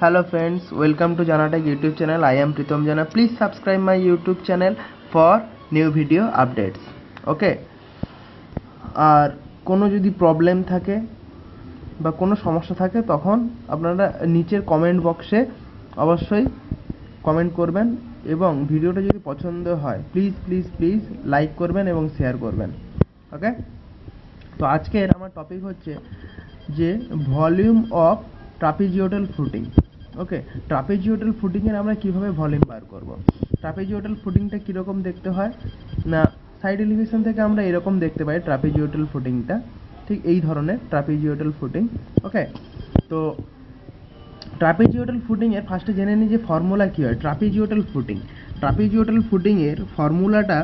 Hello friends, welcome to Janatech YouTube channel. I am Pritam Jana. Please subscribe my YouTube channel for new video updates. Okay. আর কোনো যদি problem থাকে বা কোনো সমস্যা থাকে তখন আপনারা নিচের কমেন্ট বক্সে অবশ্যই কমেন্ট করবেন এবং ভিডিওটা যদি পছন্দ হয় প্লিজ লাইক করবেন এবং শেয়ার করবেন। ওকে, তো আজকের আমার টপিক হচ্ছে যে ভলিউম অফ ট্রাপিজিওটাল ফুটিং। ওকে, ট্রাপিজিওটাল ফুটিংয়ের আমরা কিভাবে ভলিউম বার করব। ট্রাপিজিওটাল ফুটিংটা কীরকম দেখতে হয় না, সাইড এলিভেশন থেকে আমরা এরকম দেখতে পাই ট্রাপিজিওটাল ফুটিংটা, ঠিক এই ধরনের ট্রাপিজিওটাল ফুটিং। ওকে, তো ট্রাপিজিওটাল ফুটিংয়ের ফার্স্টে জেনে নিই যে ফর্মুলা কী হয়। ট্রাপিজিওটাল ফুটিংয়ের ফর্মুলাটা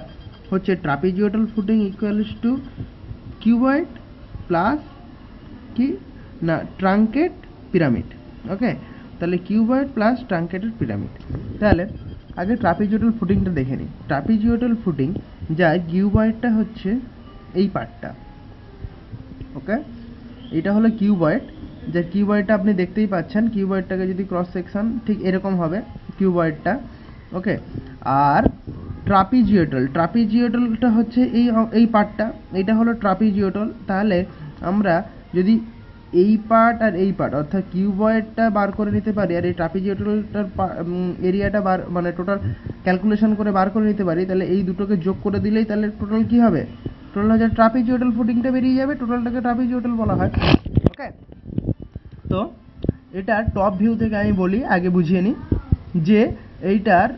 হচ্ছে trapezoidal footing equals to cuboid plus কি না ট্রাঙ্কেট পিরামিড। ওকে, তাহলে কিউবয়েড প্লাস ট্রাঙ্কেটেড পিরামিড। তাহলে আগে ট্রাপিজিওটাল ফুটিংটা দেখে নিই। ট্রাপিজিওটাল ফুটিং যা কিউবয়েডটা হচ্ছে এই পার্টটা। ওকে, এটা হলো কিউবয়েড, যে কিউবয়েডটা আপনি দেখতেই পাচ্ছেন। কিউবয়েডটাকে যদি ক্রস সেকশন ঠিক এরকম হবে কিউবয়েডটা। ওকে, আর ট্রাপিজিওটালটা হচ্ছে এই পার্টটা, এটা হলো ট্রাপিজিওটাল। তাহলে আমরা যদি এই পার্ট আর এই পার্ট অর্থাৎ কিউবয়েডটা বার করে নিতে পারি আর এই ট্রাপিজিওটালটার এরিয়াটা মানে টোটাল ক্যালকুলেশন করে বার করে নিতে পারি, তাহলে এই দুটোকে যোগ করে দিলেই তাহলে টোটাল কী হবে, টোটাল হচ্ছে ট্রাপিজিওটাল ফুটিংটা বেরিয়ে যাবে, টোটালটাকে ট্রাপিজিওটাল বলা হয়। ওকে, তো এটা টপ ভিউ থেকে আমি বলি, আগে বুঝিয়ে নিই যে এইটার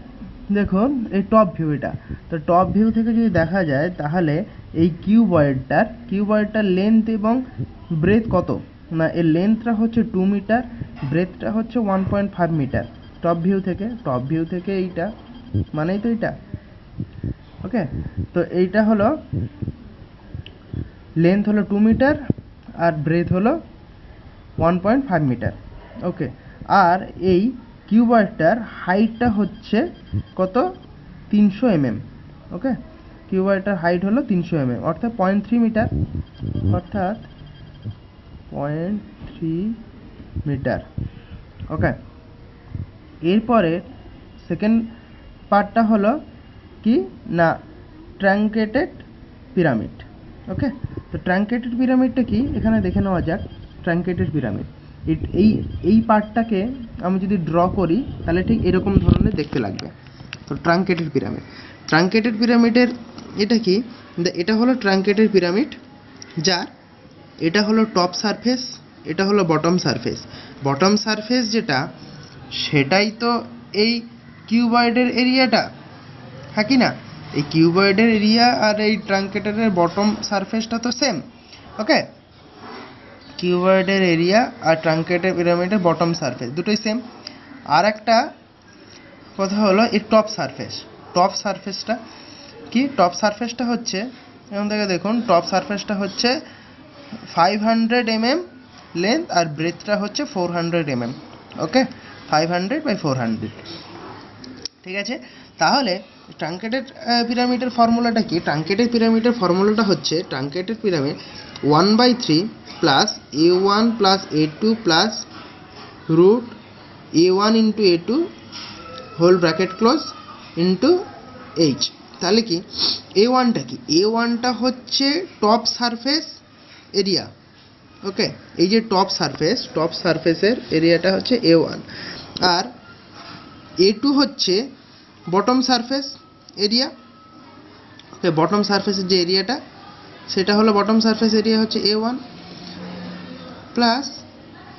দেখুন এই টপ ভিউ, এটা তো টপ ভিউ থেকে যদি দেখা যায় তাহলে এই কিউবয়েডটার লেন্থ এবং ব্রেথ কত না, এর লেন্থটা হচ্ছে 2 মিটার, ব্রেথটা হচ্ছে 1.5 মিটার। টপ ভিউ থেকে এইটা মানেই তো এইটা। ওকে, তো এইটা হলো লেন্থ হলো 2 মিটার আর ব্রেথ হলো 1.5 মিটার। ওকে, আর এই কিউবয়েডটার হাইটটা হচ্ছে কত, 300 mm। ওকে, কিউবয়েডটার হাইট হলো 300 mm অর্থাৎ 0.3 মিটার, অর্থাৎ 0.3 মিটার। ওকে, এরপরে সেকেন্ড পার্টটা হলো কি না ট্রাঙ্কেটেড পিরামিড। ওকে, তো ট্রাঙ্কেটেড পিরামিডটা কি এখানে দেখে নেওয়া যাক। ট্রাঙ্কেটেড পিরামিড এই পার্টটাকে আমি যদি ড্র করি তাহলে ঠিক এরকম ধরনের দেখতে লাগবে। তো ট্রাঙ্কেটেড পিরামিডের এটা কি, এটা হলো ট্রাঙ্কেটেড পিরামিড, যার এটা হলো টপ সারফেস, এটা হলো বটম সারফেস যেটা, সেটাই তো এই কিউবয়েডের এরিয়াটা, হ্যাঁ কি না। এই কিউবয়েডের এরিয়া আর এই ট্রাঙ্কেটেডের বটম সারফেসটা তো সেম। ওকে, কিউবয়েডের এরিয়া আর ট্রাঙ্কেটেড পিরামিডের বটম সারফেস দুটোই সেম। আর একটা কথা হলো এই টপ সারফেসটা কি, টপ সারফেসটা হচ্ছে এখান থেকে দেখুন, টপ সারফেসটা হচ্ছে 500 mm লেন্থ আর ব্রেথটা হচ্ছে 400 mm। ওকে, 500/400। ঠিক আছে, তাহলে ট্রাঙ্কেটেড পিরামিডের ফর্মুলাটা কি, ট্রাঙ্কেটেড পিরামিডের ফর্মুলাটা হচ্ছে truncated pyramid 1/3 plus a1 plus a2 plus root a1 into a2 whole bracket close into h। তাহলে কি a1টা কি, a1টা হচ্ছে টপ সারফেস এরিয়া। ওকে, এই যে টপ সারফেসের এরিয়াটা হচ্ছে a1, আর a2 হচ্ছে বটম সারফেস এরিয়া। ওকে, বটম সারফেসের যে এরিয়াটা সেটা হলো বটম সারফেস এরিয়া হচ্ছে a1 plus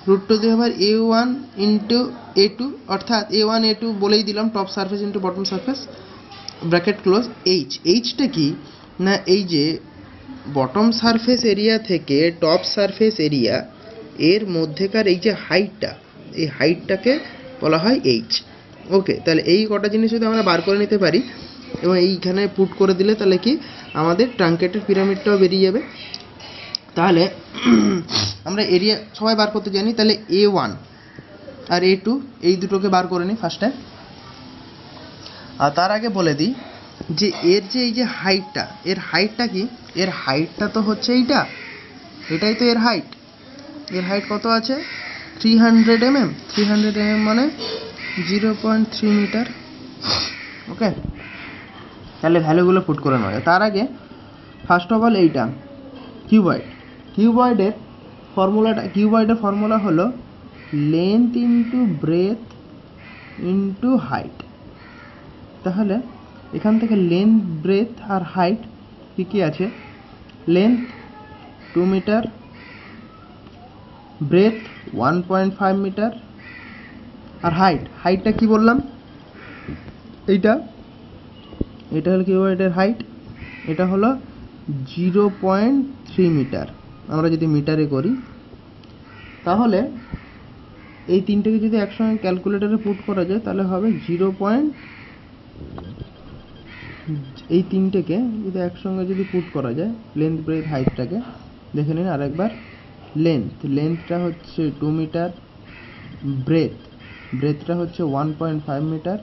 root to the power a1 into a2, অর্থাৎ a1 a2 বলেই দিলাম, top surface into bottom surface bracket close এইচটা কি না, এই যে বটম সারফেস এরিয়া থেকে টপ সারফেস এরিয়া এর মধ্যেকার এই যে হাইটটা, এই হাইটটাকে বলা হয় এইচ। ওকে, তাহলে এই কটা জিনিস যদি আমরা বার করে নিতে পারি এবং এইখানে পুট করে দিলে তাহলে কি আমাদের ট্রাঙ্কেটেড পিরামিডটাও বেরিয়ে যাবে। তাহলে আমরা এরিয়া সবাই বার করতে জানি, তাহলে a1 আর a2 এই দুটোকে বার করে নিই ফার্স্টে। আর তার আগে বলে দিই যে এর যে এই যে হাইটটা, এর হাইটটা কি, এর হাইটটা তো হচ্ছে এটাই তো এর হাইট কত আছে 300 mm, 300 mm মানে 0.3 মিটার। ওকে, তাহলে ভ্যালুগুলো পুট করে নেওয়া যায়। তার আগে ফার্স্ট অফ অল এইটা কিউবয়েডের ফর্মুলা হলো length into breadth into height. তাহলে এখান থেকে লেন্থ, ব্রেথ আর হাইট কী আছে? লেন্থ 2 মিটার, ব্রেথ 1.5 মিটার, আর হাইটটা কি বললাম? এটা হলো কিউবয়েডের হাইট, এটা হলো 0.3 মিটার। আমরা যদি মিটারে করি তাহলে এই তিনটেকে যদি একসঙ্গে ক্যালকুলেটরে পুট করা যায় তাহলে হবে এই তিনটেকে যদি একসঙ্গে যদি পুট করা যায়, লেন্থ, ব্রেথ, হাইটটাকে দেখে নিন আরেকবার। লেন্থটা হচ্ছে 2 মিটার, ব্রেথটা হচ্ছে 1.5 মিটার,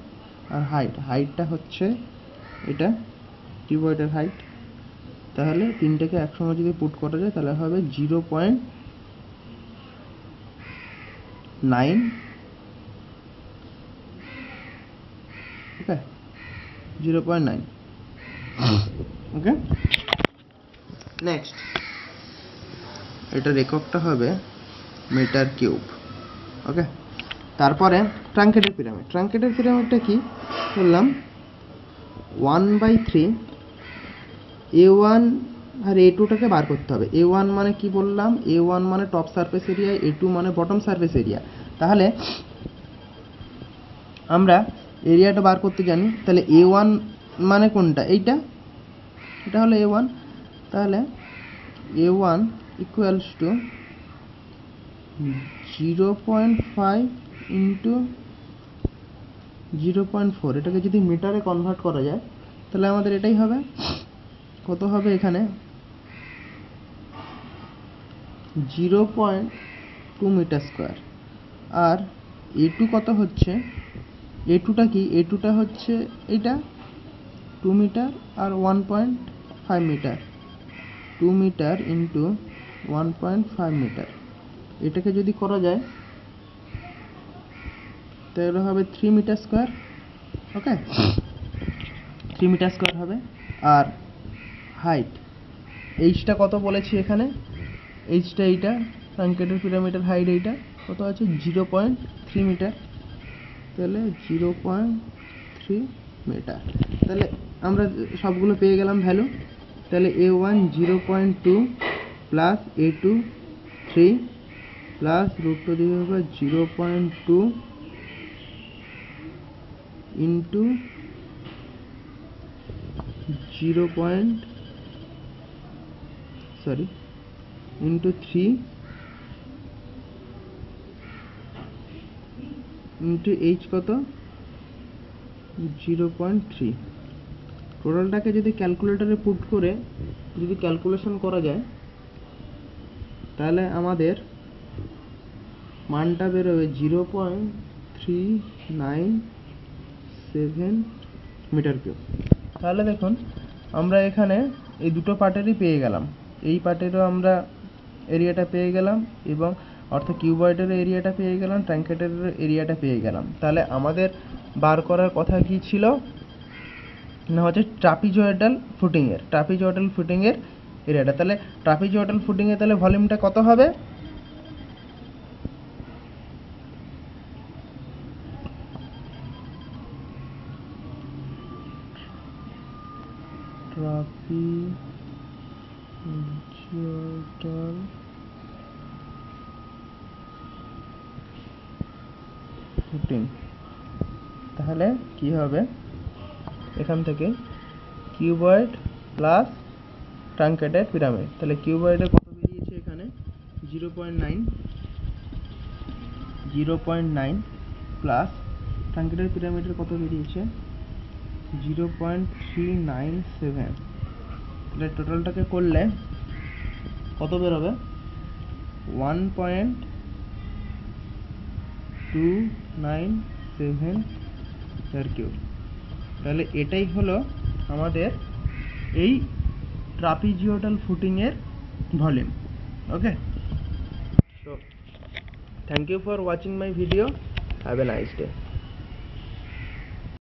আর হাইটটা হচ্ছে এটা কিউবয়েডের হাইট। তাহলে তিনটেকে একসঙ্গে যদি পুট করা যায় তাহলে হবে 0.9। ওকে, 0.9। ওকে, নেক্সট এটার এককটা হবে মিটার কিউব। ওকে, তারপরে ট্রাঙ্কেটের পিরামিডটা কি বললাম? 1/3 A1 আর A2টাকে বার করতে হবে। A1 মানে কি বললাম? A1 মানে টপ সারফেস এরিয়া, A2 মানে বটম সারফেস এরিয়া। তাহলে আমরা এরিয়াটা বার করতে জানি, তাহলে A1 মানে কোনটা? এটা হলো A1। তাহলে A1 ইকুয়ালস টু 0.5 ইন্টু 0.4। এটাকে যদি মিটারে কনভার্ট করা যায় তাহলে আমাদের এটাই হবে। কত হবে এখানে? 0.2 মিটার স্কোয়ার। আর A2 কত হচ্ছে? A2টা কি? A2টা হচ্ছে এটা 2 মিটার আর 1.5 মিটার। 2 metre into 1.5 metre. এটাকে যদি করা যায় তাহলে হবে 3 metre square. Okay, 3 metre square হবে। আর হাইট, এইচটা কত বলেছি এখানে? এইচটা এইটা, ট্রাঙ্কেটের পিরামিডের হাইট এইটা কত আছে? 0.3 মিটার। তাহলে 0.3 মিটার। তাহলে আমরা সবগুলো পেয়ে গেলাম ভ্যালু। তাহলে A1 0.2 প্লাস A2 3 প্লাস √2 দিয়ে হবে 0.2 ইন্টু 3 ইন্টু এইচ কত? 0.3। টোটালটাকে যদি ক্যালকুলেটরে পুট করে যদি ক্যালকুলেশন করা যায় তাহলে আমাদের মানটা বেরোবে 0.397 মিটার কিউব। তাহলে দেখুন আমরা এখানে এই দুটো পার্টেরই পেয়ে গেলাম। এই পার্টেরও আমরা এরিয়াটা পেয়ে গেলাম, এবং অর্থাৎ কিউবয়েডের এরিয়াটা পেয়ে গেলাম, ট্রাঙ্কেটের এরিয়াটা পেয়ে গেলাম। তাহলে আমাদের বার করার কথা কি ছিল না হচ্ছে ট্রাপিজয়েডাল ফুটিংয়ের এরিয়াটা। তাহলে ট্রাপিজয়েডাল ফুটিংয়ে তাহলে ভলিউমটা কত হবে? ট্রাপিজয়েডাল ফুটিং, তাহলে কি হবে? এখান থেকে কিউবয়েড প্লাস ট্রাঙ্কেটেড পিরামিড। তাহলে কিউবয়েডে কত বেরিয়েছে এখানে? 0.9 প্লাস ট্রাঙ্কেটেড পিরামিডের কত বেরিয়েছে? 0.397। তাহলে টোটালটাকে করলে কত বেরোবে? 1.297 মিটার কিউব। তাহলে এটাই হলো আমাদের এই ট্রাপিজিওডাল ফুটিংয়ের ভলিউম। ওকে, তো thank you for watching my video, have a nice day.